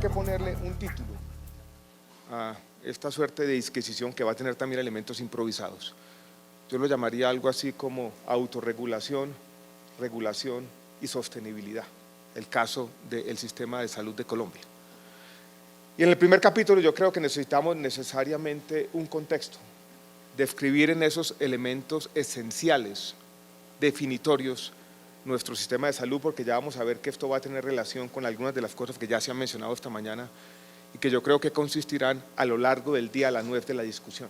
que ponerle un título a esta suerte de disquisición que va a tener también elementos improvisados. Yo lo llamaría algo así como autorregulación, regulación y sostenibilidad, el caso del sistema de salud de Colombia. Y en el primer capítulo yo creo que necesitamos necesariamente un contexto, describir en esos elementos esenciales, definitorios, nuestro sistema de salud, porque ya vamos a ver que esto va a tener relación con algunas de las cosas que ya se han mencionado esta mañana y que yo creo que consistirán a lo largo del día, a la nuez de la discusión.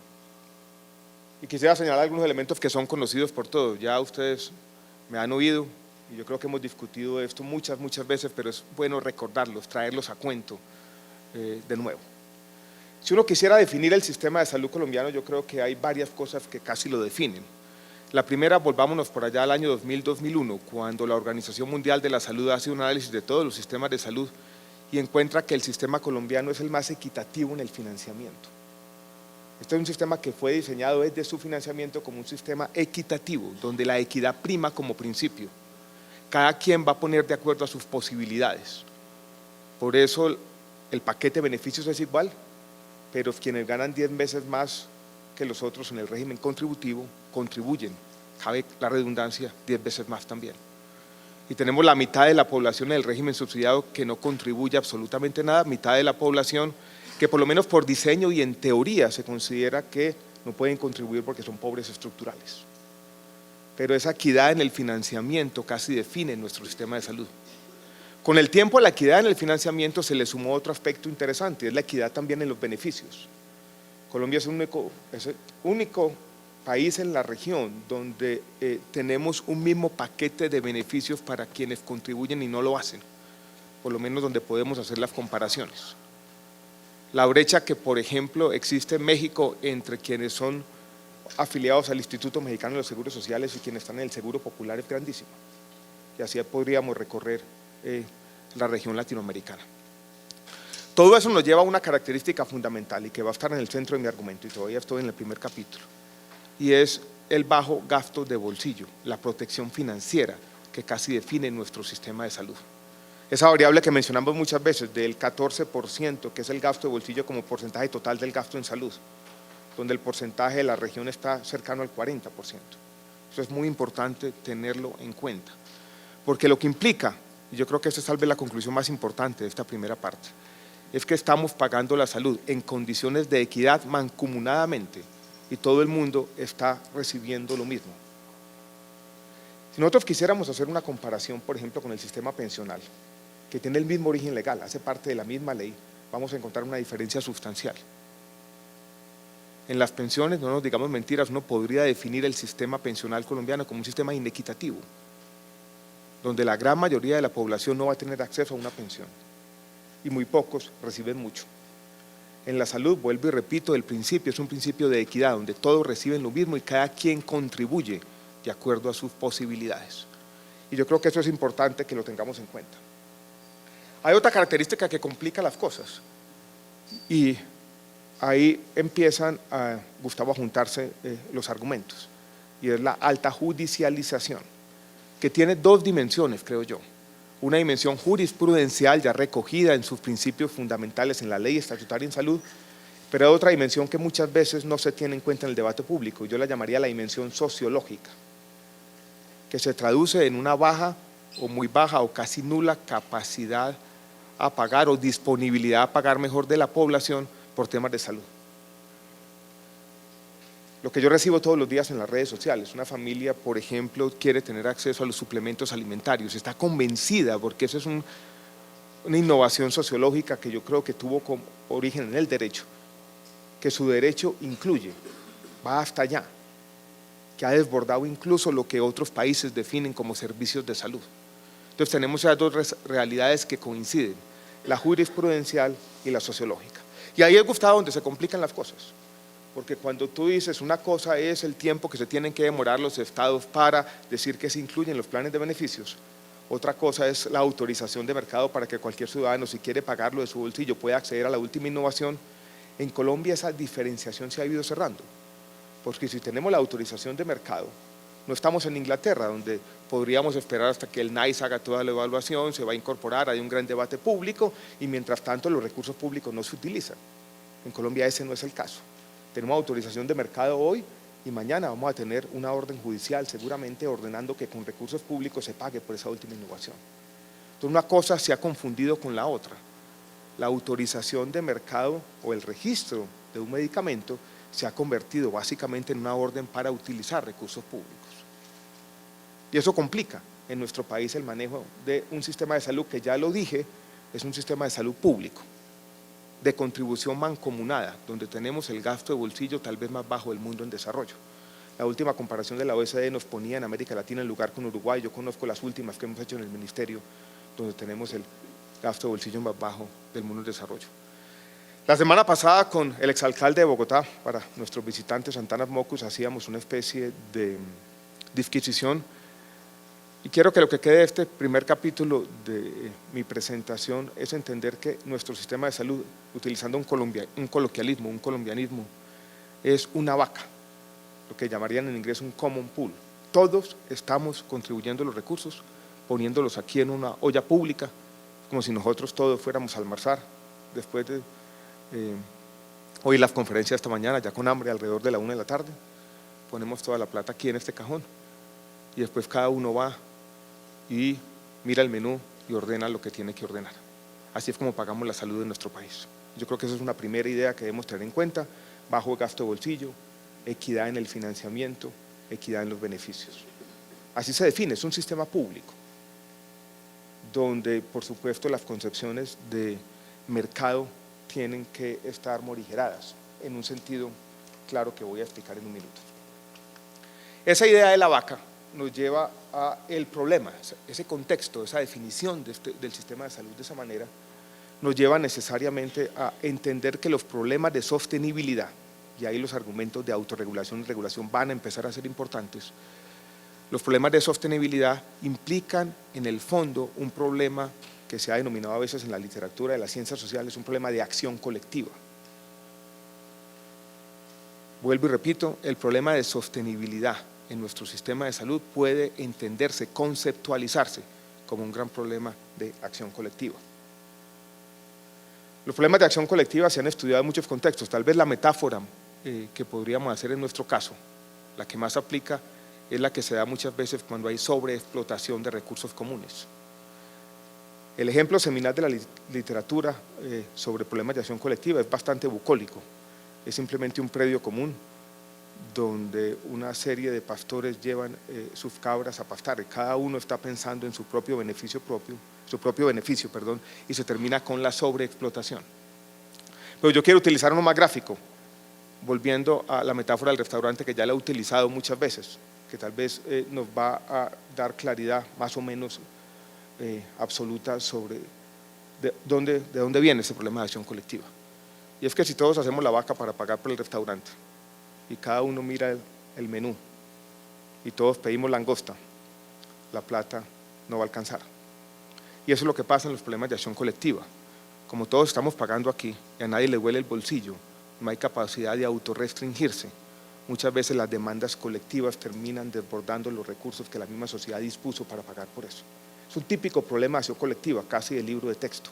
Y quisiera señalar algunos elementos que son conocidos por todos, ya ustedes me han oído y yo creo que hemos discutido esto muchas veces, pero es bueno recordarlos, traerlos a cuento de nuevo. Si uno quisiera definir el sistema de salud colombiano, yo creo que hay varias cosas que casi lo definen. La primera, volvámonos por allá al año 2000-2001, cuando la Organización Mundial de la Salud hace un análisis de todos los sistemas de salud y encuentra que el sistema colombiano es el más equitativo en el financiamiento. Este es un sistema que fue diseñado desde su financiamiento como un sistema equitativo, donde la equidad prima como principio. Cada quien va a poner de acuerdo a sus posibilidades. Por eso el paquete de beneficios es igual, pero quienes ganan 10 veces más que los otros en el régimen contributivo contribuyen, cabe la redundancia, 10 veces más también. Y tenemos la mitad de la población en el régimen subsidiado que no contribuye absolutamente nada, mitad de la población que por lo menos por diseño y en teoría se considera que no pueden contribuir porque son pobres estructurales. Pero esa equidad en el financiamiento casi define nuestro sistema de salud. Con el tiempo a la equidad en el financiamiento se le sumó otro aspecto interesante, es la equidad también en los beneficios. Colombia es el único país en la región donde tenemos un mismo paquete de beneficios para quienes contribuyen y no lo hacen, por lo menos donde podemos hacer las comparaciones. La brecha que, por ejemplo, existe en México entre quienes son afiliados al Instituto Mexicano de los Seguros Sociales y quienes están en el Seguro Popular es grandísima. Y así podríamos recorrer la región latinoamericana. Todo eso nos lleva a una característica fundamental y que va a estar en el centro de mi argumento, y todavía estoy en el primer capítulo, y es el bajo gasto de bolsillo, la protección financiera que casi define nuestro sistema de salud. Esa variable que mencionamos muchas veces del 14%, que es el gasto de bolsillo como porcentaje total del gasto en salud, donde el porcentaje de la región está cercano al 40%. Eso es muy importante tenerlo en cuenta, porque lo que implica, y yo creo que esta es tal vez la conclusión más importante de esta primera parte, es que estamos pagando la salud en condiciones de equidad mancomunadamente y todo el mundo está recibiendo lo mismo. Si nosotros quisiéramos hacer una comparación, por ejemplo, con el sistema pensional, que tiene el mismo origen legal, hace parte de la misma ley, vamos a encontrar una diferencia sustancial. En las pensiones, no nos digamos mentiras, uno podría definir el sistema pensional colombiano como un sistema inequitativo, donde la gran mayoría de la población no va a tener acceso a una pensión y muy pocos reciben mucho. En la salud, vuelvo y repito, el principio es un principio de equidad, donde todos reciben lo mismo y cada quien contribuye de acuerdo a sus posibilidades. Y yo creo que eso es importante que lo tengamos en cuenta. Hay otra característica que complica las cosas y ahí empiezan, Gustavo, a juntarse los argumentos, y es la alta judicialización, que tiene dos dimensiones, creo yo. Una dimensión jurisprudencial ya recogida en sus principios fundamentales en la ley estatutaria en salud, pero hay otra dimensión que muchas veces no se tiene en cuenta en el debate público, y yo la llamaría la dimensión sociológica, que se traduce en una baja o muy baja o casi nula capacidad a pagar o disponibilidad a pagar mejor de la población por temas de salud. Lo que yo recibo todos los días en las redes sociales, una familia, por ejemplo, quiere tener acceso a los suplementos alimentarios, está convencida, porque eso es una innovación sociológica que yo creo que tuvo como origen en el derecho, que su derecho incluye, va hasta allá, que ha desbordado incluso lo que otros países definen como servicios de salud. Entonces tenemos esas dos realidades que coinciden, la jurisprudencial y la sociológica. Y ahí es, Gustavo, donde se complican las cosas. Porque cuando tú dices una cosa es el tiempo que se tienen que demorar los estados para decir que se incluyen los planes de beneficios, otra cosa es la autorización de mercado para que cualquier ciudadano, si quiere pagarlo de su bolsillo, pueda acceder a la última innovación. En Colombia esa diferenciación se ha ido cerrando, porque si tenemos la autorización de mercado, No estamos en Inglaterra, donde podríamos esperar hasta que el NICE haga toda la evaluación, se va a incorporar, hay un gran debate público y mientras tanto los recursos públicos no se utilizan. En Colombia ese no es el caso. Tenemos autorización de mercado hoy y mañana vamos a tener una orden judicial seguramente ordenando que con recursos públicos se pague por esa última innovación. Entonces una cosa se ha confundido con la otra. La autorización de mercado o el registro de un medicamento se ha convertido básicamente en una orden para utilizar recursos públicos. Y eso complica en nuestro país el manejo de un sistema de salud que, ya lo dije, es un sistema de salud público, de contribución mancomunada, donde tenemos el gasto de bolsillo tal vez más bajo del mundo en desarrollo. La última comparación de la OECD nos ponía en América Latina en lugar con Uruguay. Yo conozco las últimas que hemos hecho en el ministerio, donde tenemos el gasto de bolsillo más bajo del mundo en desarrollo. La semana pasada con el exalcalde de Bogotá, para nuestros visitantes Santana Mocus, hacíamos una especie de disquisición y quiero que lo que quede de este primer capítulo de mi presentación es entender que nuestro sistema de salud, utilizando un coloquialismo, un colombianismo, es una vaca, lo que llamarían en inglés un common pool. Todos estamos contribuyendo los recursos, poniéndolos aquí en una olla pública, como si nosotros todos fuéramos a almorzar después de oír las conferencias esta mañana, ya con hambre, alrededor de la 1 de la tarde, ponemos toda la plata aquí en este cajón y después cada uno va y mira el menú y ordena lo que tiene que ordenar. Así es como pagamos la salud de nuestro país. Yo creo que esa es una primera idea que debemos tener en cuenta: bajo gasto de bolsillo, equidad en el financiamiento, equidad en los beneficios. Así se define, es un sistema público, donde por supuesto las concepciones de mercado tienen que estar morigeradas, en un sentido claro que voy a explicar en un minuto. Esa idea de la vaca nos lleva a el problema, ese contexto, esa definición del sistema de salud de esa manera, nos lleva necesariamente a entender que los problemas de sostenibilidad, y ahí los argumentos de autorregulación y regulación van a empezar a ser importantes, los problemas de sostenibilidad implican en el fondo un problema que se ha denominado a veces en la literatura de las ciencias sociales un problema de acción colectiva. Vuelvo y repito, el problema de sostenibilidad en nuestro sistema de salud puede entenderse, conceptualizarse como un gran problema de acción colectiva. Los problemas de acción colectiva se han estudiado en muchos contextos. Tal vez la metáfora que podríamos hacer en nuestro caso, la que más aplica, es la que se da muchas veces cuando hay sobreexplotación de recursos comunes. El ejemplo seminal de la literatura sobre problemas de acción colectiva es bastante bucólico. Es simplemente un predio común donde una serie de pastores llevan sus cabras a pastar. Cada uno está pensando en su propio beneficio y se termina con la sobreexplotación. Pero yo quiero utilizar uno más gráfico, volviendo a la metáfora del restaurante que ya la he utilizado muchas veces, que tal vez nos va a dar claridad más o menos absoluta sobre de dónde viene ese problema de acción colectiva. Y es que si todos hacemos la vaca para pagar por el restaurante y cada uno mira el menú y todos pedimos langosta, la plata no va a alcanzar. Y eso es lo que pasa en los problemas de acción colectiva. Como todos estamos pagando aquí y a nadie le duele el bolsillo, no hay capacidad de autorrestringirse. Muchas veces las demandas colectivas terminan desbordando los recursos que la misma sociedad dispuso para pagar por eso. Es un típico problema de acción colectiva, casi del libro de texto,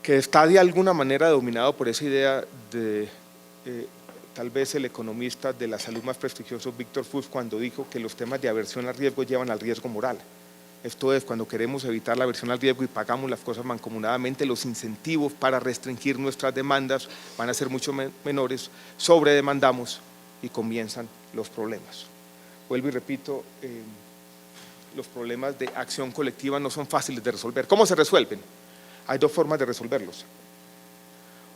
que está de alguna manera dominado por esa idea de tal vez el economista de la salud más prestigioso, Víctor Fuchs, cuando dijo que los temas de aversión al riesgo llevan al riesgo moral. Esto es, cuando queremos evitar la aversión al riesgo y pagamos las cosas mancomunadamente, los incentivos para restringir nuestras demandas van a ser mucho menores, sobredemandamos y comienzan los problemas. Vuelvo y repito, los problemas de acción colectiva no son fáciles de resolver. ¿Cómo se resuelven? Hay dos formas de resolverlos.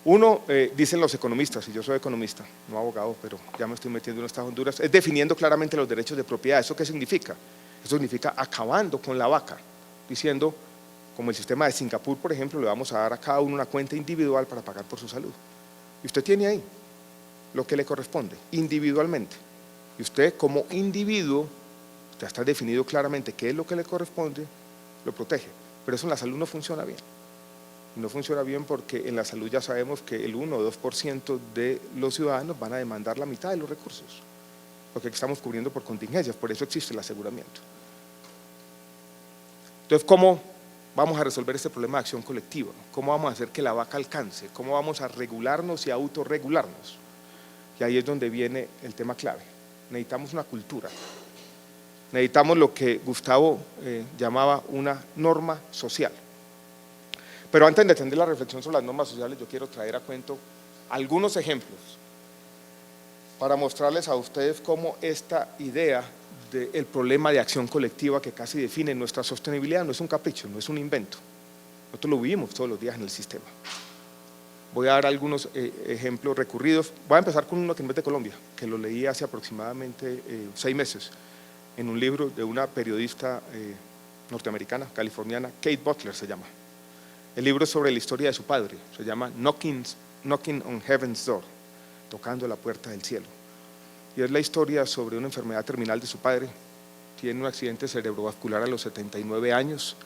Uno, dicen los economistas, y yo soy economista, no abogado, pero ya me estoy metiendo en estas honduras, es definiendo claramente los derechos de propiedad. ¿Eso qué significa? Eso significa acabando con la vaca, diciendo, como el sistema de Singapur, por ejemplo, le vamos a dar a cada uno una cuenta individual para pagar por su salud. Y usted tiene ahí lo que le corresponde, individualmente. Y usted como individuo, ya está definido claramente qué es lo que le corresponde, lo protege. Pero eso en la salud no funciona bien. No funciona bien porque en la salud ya sabemos que el 1 o 2% de los ciudadanos van a demandar la mitad de los recursos. lo que estamos cubriendo por contingencias, por eso existe el aseguramiento. Entonces, ¿cómo vamos a resolver este problema de acción colectiva? ¿Cómo vamos a hacer que la vaca alcance? ¿Cómo vamos a regularnos y a autorregularnos? Y ahí es donde viene el tema clave. Necesitamos una cultura. Necesitamos lo que Gustavo llamaba una norma social. Pero antes de entender la reflexión sobre las normas sociales, yo quiero traer a cuento algunos ejemplos para mostrarles a ustedes cómo esta idea del problema de acción colectiva que casi define nuestra sostenibilidad no es un capricho, no es un invento. Nosotros lo vivimos todos los días en el sistema. Voy a dar algunos ejemplos recurridos. Voy a empezar con uno que no es de Colombia, que lo leí hace aproximadamente 6 meses, en un libro de una periodista norteamericana, californiana, Kate Butler se llama. El libro es sobre la historia de su padre, se llama Knocking on Heaven's Door, tocando la puerta del cielo. Y es la historia sobre una enfermedad terminal de su padre. Tiene un accidente cerebrovascular a los 79 años,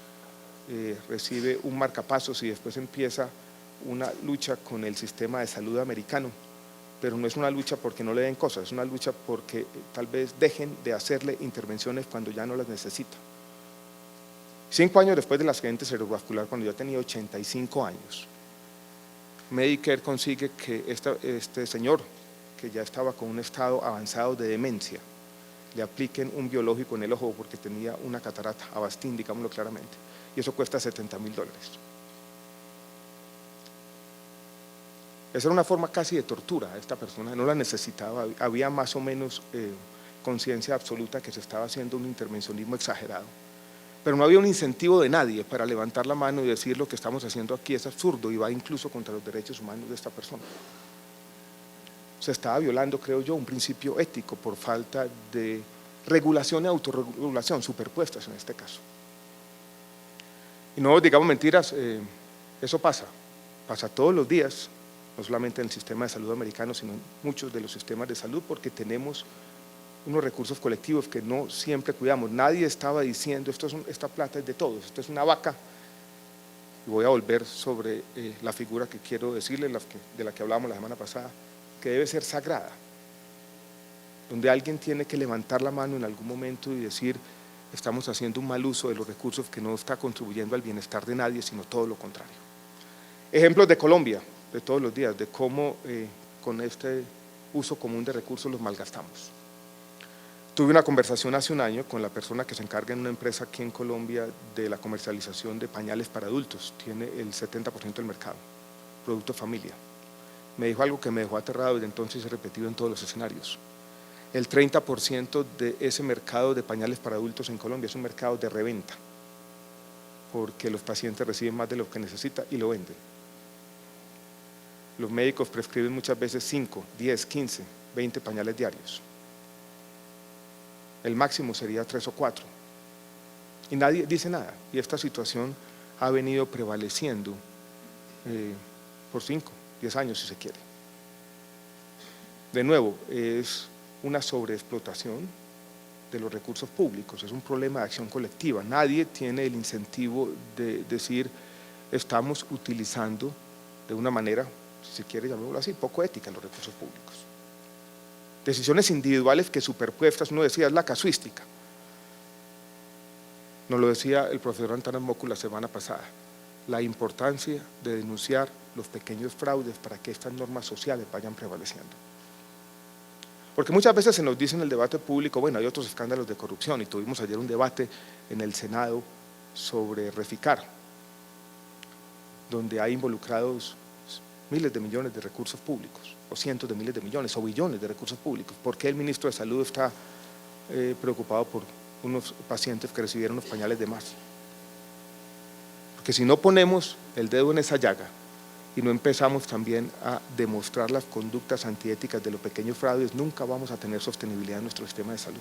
recibe un marcapasos y después empieza una lucha con el sistema de salud americano, pero no es una lucha porque no le den cosas, es una lucha porque tal vez dejen de hacerle intervenciones cuando ya no las necesita. 5 años después del accidente cerebrovascular, cuando ya tenía 85 años, Medicare consigue que este señor, que ya estaba con un estado avanzado de demencia, le apliquen un biológico en el ojo porque tenía una catarata, Avastin, digámoslo claramente, y eso cuesta $70,000. Esa era una forma casi de tortura a esta persona, no la necesitaba, había más o menos conciencia absoluta que se estaba haciendo un intervencionismo exagerado, pero no había un incentivo de nadie para levantar la mano y decir lo que estamos haciendo aquí es absurdo y va incluso contra los derechos humanos de esta persona. Se estaba violando, creo yo, un principio ético por falta de regulación y autorregulación, superpuestas en este caso. Y no digamos mentiras, eso pasa todos los días, no solamente en el sistema de salud americano, sino en muchos de los sistemas de salud, porque tenemos unos recursos colectivos que no siempre cuidamos. Nadie estaba diciendo, esta plata es de todos, esto es una vaca. Y voy a volver sobre la figura que quiero decirles, de la que hablábamos la semana pasada, que debe ser sagrada, donde alguien tiene que levantar la mano en algún momento y decir, estamos haciendo un mal uso de los recursos que no está contribuyendo al bienestar de nadie, sino todo lo contrario. Ejemplos de Colombia, de todos los días, de cómo con este uso común de recursos los malgastamos. Tuve una conversación hace un año con la persona que se encarga en una empresa aquí en Colombia de la comercialización de pañales para adultos, tiene el 70% del mercado, producto familia. Me dijo algo que me dejó aterrado y desde entonces he repetido en todos los escenarios. El 30% de ese mercado de pañales para adultos en Colombia es un mercado de reventa, porque los pacientes reciben más de lo que necesitan y lo venden. Los médicos prescriben muchas veces 5, 10, 15, 20 pañales diarios. El máximo sería 3 o 4. Y nadie dice nada. Y esta situación ha venido prevaleciendo por 5, 10 años si se quiere. De nuevo, es una sobreexplotación de los recursos públicos, es un problema de acción colectiva. Nadie tiene el incentivo de decir, estamos utilizando de una manera, si se quiere llamarlo así, poco ética los recursos públicos. Decisiones individuales que superpuestas, uno decía, es la casuística. Nos lo decía el profesor Antanas Mocu la semana pasada, la importancia de denunciar los pequeños fraudes para que estas normas sociales vayan prevaleciendo. Porque muchas veces se nos dice en el debate público, bueno, hay otros escándalos de corrupción y tuvimos ayer un debate en el Senado sobre Reficar, donde hay involucrados miles de millones de recursos públicos, o cientos de miles de millones, o billones de recursos públicos. ¿Por qué el ministro de Salud está preocupado por unos pacientes que recibieron unos pañales de más? Porque si no ponemos el dedo en esa llaga y no empezamos también a demostrar las conductas antiéticas de los pequeños fraudes, nunca vamos a tener sostenibilidad en nuestro sistema de salud.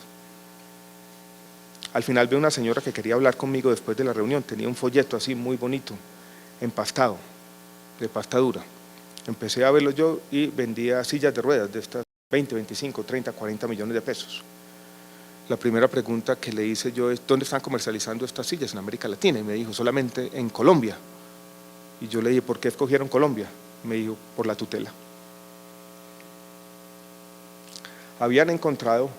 Al final veo una señora que quería hablar conmigo después de la reunión, tenía un folleto así muy bonito, empastado, de pasta dura. Empecé a verlo yo y vendía sillas de ruedas de estas 20, 25, 30, 40 millones de pesos. La primera pregunta que le hice yo es, ¿dónde están comercializando estas sillas? En América Latina. Y me dijo, solamente en Colombia. Y yo le dije, ¿por qué escogieron Colombia? Me dijo, por la tutela. Habían encontrado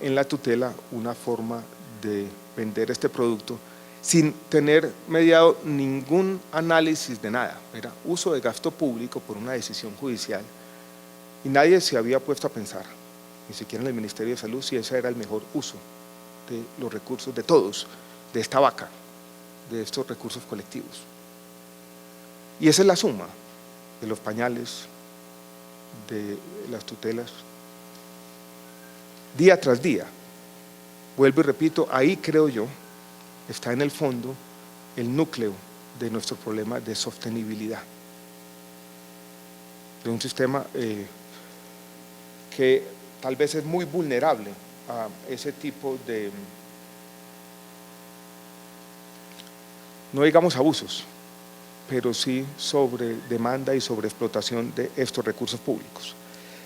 en la tutela una forma de vender este producto sin tener mediado ningún análisis de nada. Era uso de gasto público por una decisión judicial y nadie se había puesto a pensar, ni siquiera en el Ministerio de Salud, si ese era el mejor uso de los recursos de todos, de esta vaca, de estos recursos colectivos. Y esa es la suma de los pañales, de las tutelas, día tras día. Vuelvo y repito, ahí creo yo está en el fondo el núcleo de nuestro problema de sostenibilidad, de un sistema que tal vez es muy vulnerable a ese tipo de, no digamos abusos, pero sí sobre demanda y sobre explotación de estos recursos públicos.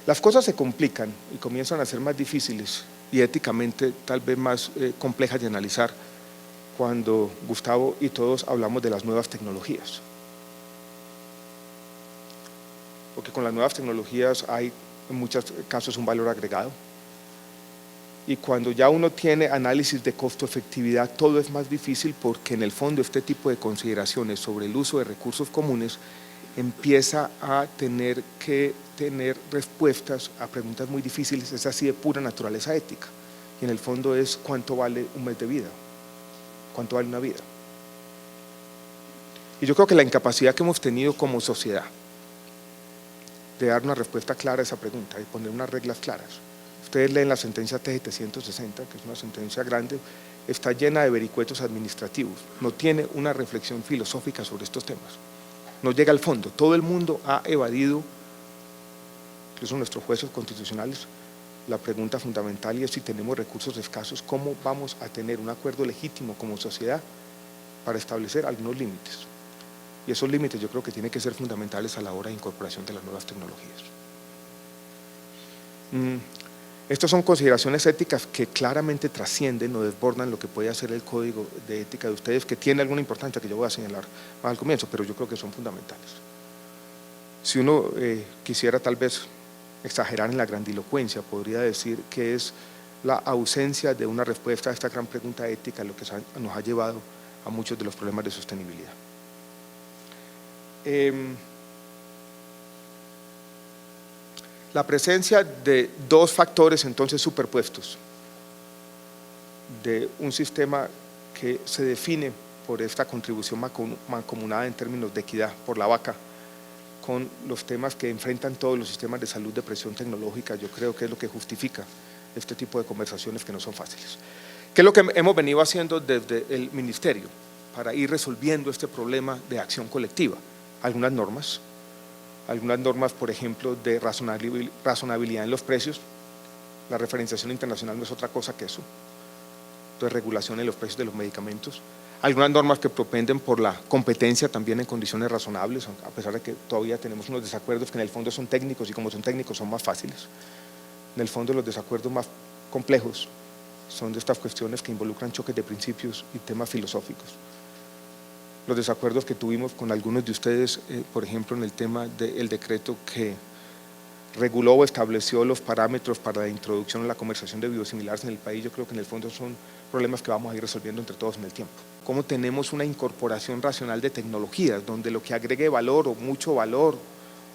Las cosas se complican y comienzan a ser más difíciles y éticamente tal vez más complejas de analizar cuando Gustavo y todos hablamos de las nuevas tecnologías. Porque con las nuevas tecnologías hay en muchos casos un valor agregado. Y cuando ya uno tiene análisis de costo-efectividad, todo es más difícil porque en el fondo este tipo de consideraciones sobre el uso de recursos comunes empieza a tener que tener respuestas a preguntas muy difíciles, es así de pura naturaleza ética. Y en el fondo es ¿cuánto vale un mes de vida? ¿Cuánto vale una vida? Y yo creo que la incapacidad que hemos tenido como sociedad de dar una respuesta clara a esa pregunta y poner unas reglas claras. Ustedes leen la sentencia T760, que es una sentencia grande, está llena de vericuetos administrativos, no tiene una reflexión filosófica sobre estos temas, no llega al fondo. Todo el mundo ha evadido, incluso nuestros jueces constitucionales, la pregunta fundamental, y es si tenemos recursos escasos, ¿cómo vamos a tener un acuerdo legítimo como sociedad para establecer algunos límites? Y esos límites yo creo que tienen que ser fundamentales a la hora de incorporación de las nuevas tecnologías. Estas son consideraciones éticas que claramente trascienden o desbordan lo que puede hacer el código de ética de ustedes, que tiene alguna importancia que yo voy a señalar más al comienzo, pero yo creo que son fundamentales. Si uno quisiera tal vez exagerar en la grandilocuencia, podría decir que es la ausencia de una respuesta a esta gran pregunta ética lo que nos ha llevado a muchos de los problemas de sostenibilidad. La presencia de dos factores entonces superpuestos, de un sistema que se define por esta contribución mancomunada en términos de equidad por la vaca, con los temas que enfrentan todos los sistemas de salud de presión tecnológica, yo creo que es lo que justifica este tipo de conversaciones que no son fáciles. ¿Qué es lo que hemos venido haciendo desde el Ministerio para ir resolviendo este problema de acción colectiva? Algunas normas, por ejemplo, de razonabilidad en los precios. La referenciación internacional no es otra cosa que eso. Entonces, regulación en los precios de los medicamentos. Algunas normas que propenden por la competencia también en condiciones razonables, a pesar de que todavía tenemos unos desacuerdos que en el fondo son técnicos y como son técnicos son más fáciles. En el fondo los desacuerdos más complejos son de estas cuestiones que involucran choques de principios y temas filosóficos. Los desacuerdos que tuvimos con algunos de ustedes, por ejemplo, en el tema del decreto que reguló o estableció los parámetros para la introducción a la comercialización de biosimilares en el país, yo creo que en el fondo son problemas que vamos a ir resolviendo entre todos en el tiempo. Cómo tenemos una incorporación racional de tecnologías, donde lo que agregue valor o mucho valor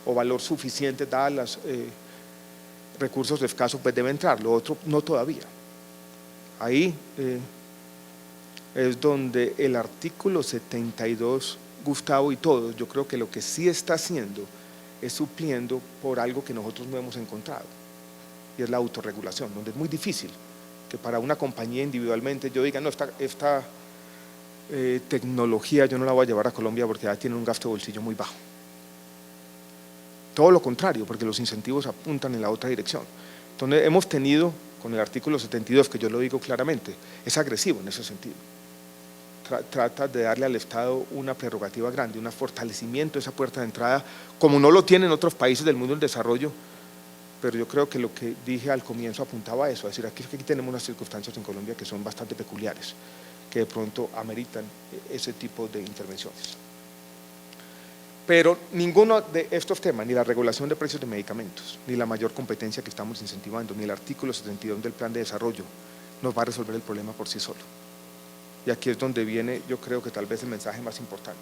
o valor suficiente dadas los recursos escasos, pues debe entrar, lo otro no todavía. Ahí es donde el artículo 72, Gustavo y todos, yo creo que lo que sí está haciendo es supliendo por algo que nosotros no hemos encontrado, y es la autorregulación, donde es muy difícil que para una compañía individualmente yo diga, no, esta tecnología yo no la voy a llevar a Colombia porque ya tiene un gasto de bolsillo muy bajo. Todo lo contrario, porque los incentivos apuntan en la otra dirección. Entonces hemos tenido, con el artículo 72, que yo lo digo claramente, es agresivo en ese sentido. Trata de darle al Estado una prerrogativa grande, un fortalecimiento de esa puerta de entrada, como no lo tienen otros países del mundo en desarrollo, pero yo creo que lo que dije al comienzo apuntaba a eso, es decir, aquí tenemos unas circunstancias en Colombia que son bastante peculiares, que de pronto ameritan ese tipo de intervenciones. Pero ninguno de estos temas, ni la regulación de precios de medicamentos, ni la mayor competencia que estamos incentivando, ni el artículo 72 del plan de desarrollo, nos va a resolver el problema por sí solo. Y aquí es donde viene, yo creo que tal vez el mensaje más importante.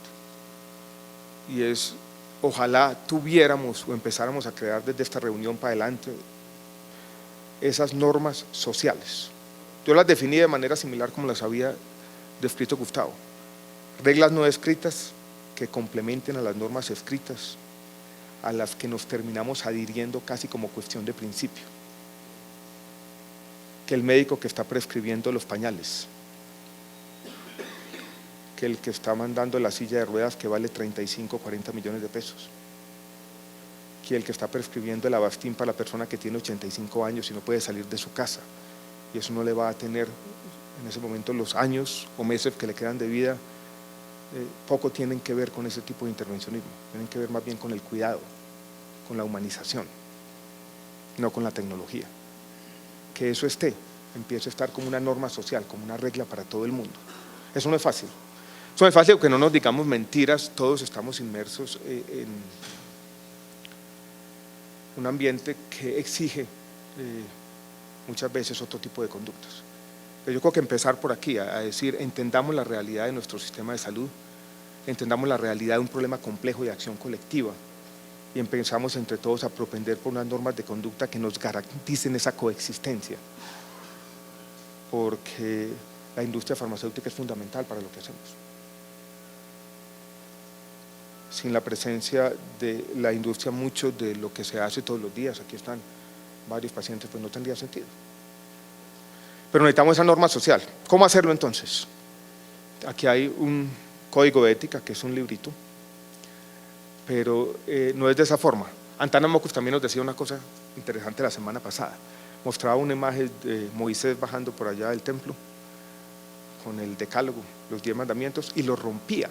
Y es, ojalá tuviéramos o empezáramos a crear desde esta reunión para adelante esas normas sociales. Yo las definí de manera similar como las había descrito Gustavo. Reglas no escritas que complementen a las normas escritas, a las que nos terminamos adhiriendo casi como cuestión de principio. Que el médico que está prescribiendo los pañales, que el que está mandando la silla de ruedas que vale 35 o 40 millones de pesos, que el que está prescribiendo el Avastin para la persona que tiene 85 años y no puede salir de su casa, y eso no le va a tener en ese momento los años o meses que le quedan de vida, poco tienen que ver con ese tipo de intervencionismo, tienen que ver más bien con el cuidado, con la humanización, no con la tecnología. Que eso empiece a estar como una norma social, como una regla para todo el mundo. Eso no es fácil. Eso no es fácil, que no nos digamos mentiras, todos estamos inmersos en un ambiente que exige muchas veces otro tipo de conductas. Pero yo creo que empezar por aquí, a decir, entendamos la realidad de nuestro sistema de salud, entendamos la realidad de un problema complejo de acción colectiva y empezamos entre todos a propender por unas normas de conducta que nos garanticen esa coexistencia, porque la industria farmacéutica es fundamental para lo que hacemos. Sin la presencia de la industria, mucho de lo que se hace todos los días, aquí están varios pacientes, pues no tendría sentido. Pero necesitamos esa norma social. ¿Cómo hacerlo entonces? Aquí hay un código de ética, que es un librito, pero no es de esa forma. Antana Mocus también nos decía una cosa interesante la semana pasada. Mostraba una imagen de Moisés bajando por allá del templo con el decálogo, los 10 mandamientos, y lo rompía.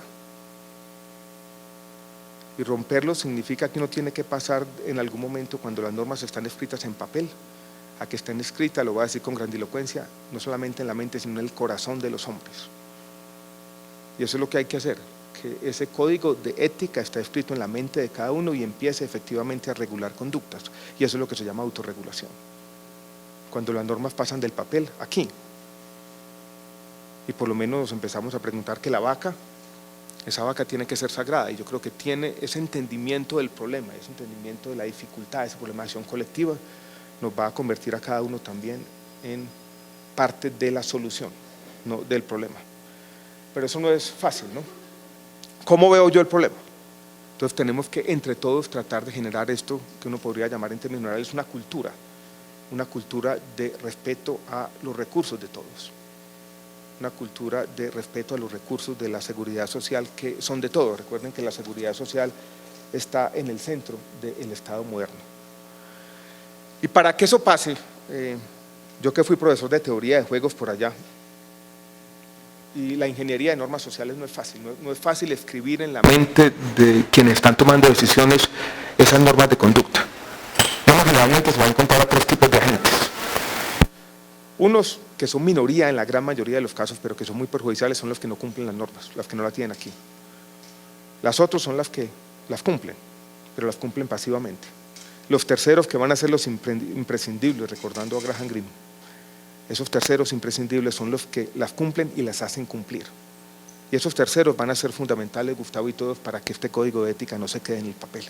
Y romperlo significa que uno tiene que pasar en algún momento, cuando las normas están escritas en papel, a que estén escritas, lo voy a decir con grandilocuencia, no solamente en la mente, sino en el corazón de los hombres. Y eso es lo que hay que hacer, que ese código de ética está escrito en la mente de cada uno y empiece efectivamente a regular conductas. Y eso es lo que se llama autorregulación. Cuando las normas pasan del papel aquí, y por lo menos nos empezamos a preguntar que la vaca, esa vaca tiene que ser sagrada, y yo creo que tiene ese entendimiento del problema, ese entendimiento de la dificultad, esa problema de acción colectiva, nos va a convertir a cada uno también en parte de la solución, no del problema. Pero eso no es fácil, ¿no? ¿Cómo veo yo el problema? Entonces tenemos que entre todos tratar de generar esto que uno podría llamar en términos generales una cultura de respeto a los recursos de todos, una cultura de respeto a los recursos de la seguridad social, que son de todos. Recuerden que la seguridad social está en el centro del Estado moderno. Y para que eso pase, yo que fui profesor de teoría de juegos por allá, y la ingeniería de normas sociales no es fácil, no es fácil escribir en la mente de quienes están tomando decisiones esas normas de conducta. Generalmente se va a encontrar a 3 tipos de agentes. Unos que son minoría en la gran mayoría de los casos, pero que son muy perjudiciales, son los que no cumplen las normas, las que no la tienen aquí. Las otras son las que las cumplen, pero las cumplen pasivamente. Los terceros, que van a ser los imprescindibles, recordando a Graham Greene, esos terceros imprescindibles son los que las cumplen y las hacen cumplir. Y esos terceros van a ser fundamentales, Gustavo y todos, para que este código de ética no se quede en el papel.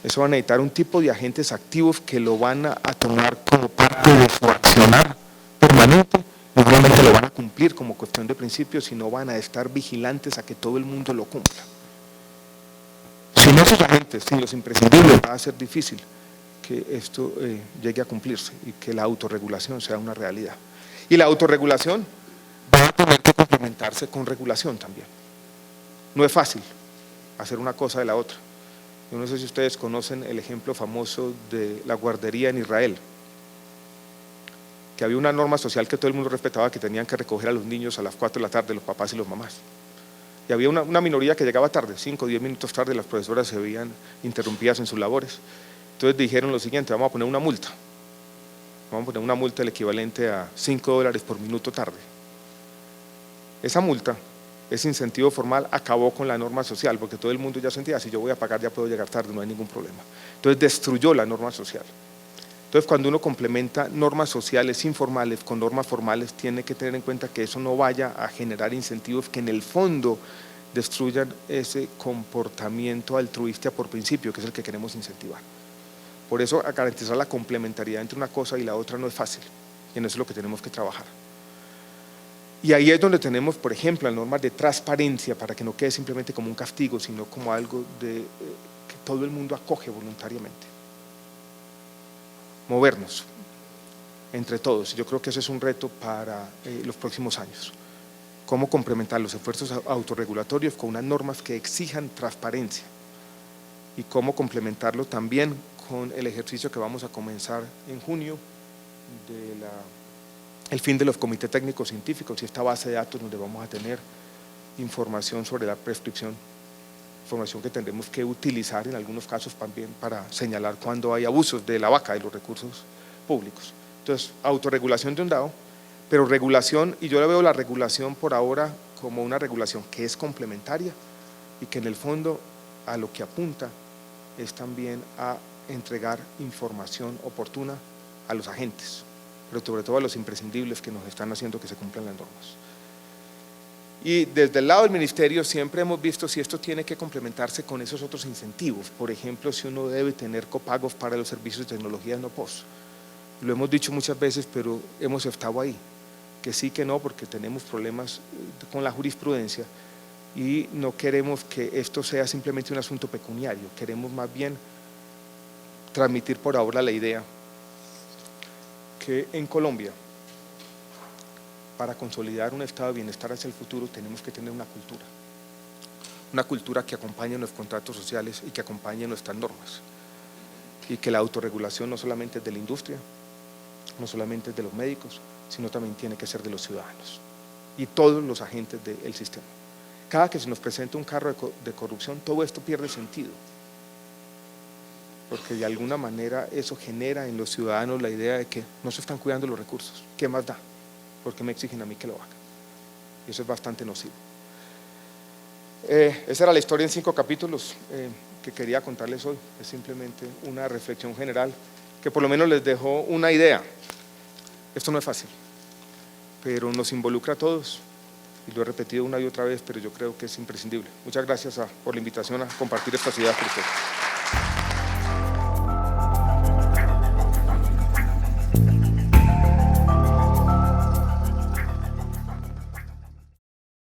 Eso va a necesitar un tipo de agentes activos que lo van a tomar como parte de su accionar permanente, y realmente lo van a cumplir como cuestión de principio, sino van a estar vigilantes a que todo el mundo lo cumpla. Sin esos agentes, sin los imprescindibles, va a ser difícil que esto llegue a cumplirse y que la autorregulación sea una realidad. Y la autorregulación va a tener que complementarse con regulación también. No es fácil hacer una cosa de la otra. Yo no sé si ustedes conocen el ejemplo famoso de la guardería en Israel, que había una norma social que todo el mundo respetaba, que tenían que recoger a los niños a las 4 de la tarde, los papás y los mamás. Y había una minoría que llegaba tarde, 5 o 10 minutos tarde, las profesoras se veían interrumpidas en sus labores. Entonces dijeron lo siguiente: vamos a poner una multa. Vamos a poner una multa el equivalente a $5 por minuto tarde. Esa multa ese incentivo formal acabó con la norma social, porque todo el mundo ya sentía, si yo voy a pagar ya puedo llegar tarde, no hay ningún problema. Entonces destruyó la norma social. Entonces cuando uno complementa normas sociales informales con normas formales, tiene que tener en cuenta que eso no vaya a generar incentivos que en el fondo destruyan ese comportamiento altruista por principio, que es el que queremos incentivar. Por eso garantizar la complementariedad entre una cosa y la otra no es fácil, y en eso es lo que tenemos que trabajar. Y ahí es donde tenemos, por ejemplo, las normas de transparencia, para que no quede simplemente como un castigo, sino como algo que todo el mundo acoge voluntariamente. Movernos entre todos. Yo creo que ese es un reto para los próximos años. Cómo complementar los esfuerzos autorregulatorios con unas normas que exijan transparencia y cómo complementarlo también con el ejercicio que vamos a comenzar en junio el fin de los comités técnicos científicos y esta base de datos donde vamos a tener información sobre la prescripción, información que tendremos que utilizar en algunos casos también para señalar cuando hay abusos de la vaca, de los recursos públicos. Entonces, autorregulación de un lado, pero regulación, y yo le veo la regulación por ahora como una regulación que es complementaria y que en el fondo a lo que apunta es también a entregar información oportuna a los agentes, pero sobre todo a los imprescindibles que nos están haciendo que se cumplan las normas. Y desde el lado del ministerio siempre hemos visto si esto tiene que complementarse con esos otros incentivos. Por ejemplo, si uno debe tener copagos para los servicios de tecnología no POS. Lo hemos dicho muchas veces, pero hemos estado ahí, que sí, que no, porque tenemos problemas con la jurisprudencia y no queremos que esto sea simplemente un asunto pecuniario, queremos más bien transmitir por ahora la idea que en Colombia, para consolidar un estado de bienestar hacia el futuro, tenemos que tener una cultura que acompañe los contratos sociales y que acompañe nuestras normas, y que la autorregulación no solamente es de la industria, no solamente es de los médicos, sino también tiene que ser de los ciudadanos y todos los agentes del sistema. Cada que se nos presenta un carro de corrupción, todo esto pierde sentido, porque de alguna manera eso genera en los ciudadanos la idea de que no se están cuidando los recursos. ¿Qué más da? ¿Por qué me exigen a mí que lo haga? Y eso es bastante nocivo. Esa era la historia en 5 capítulos que quería contarles hoy. Es simplemente una reflexión general que por lo menos les dejó una idea. Esto no es fácil, pero nos involucra a todos. Y lo he repetido una y otra vez, pero yo creo que es imprescindible. Muchas gracias por la invitación a compartir estas ideas con ustedes.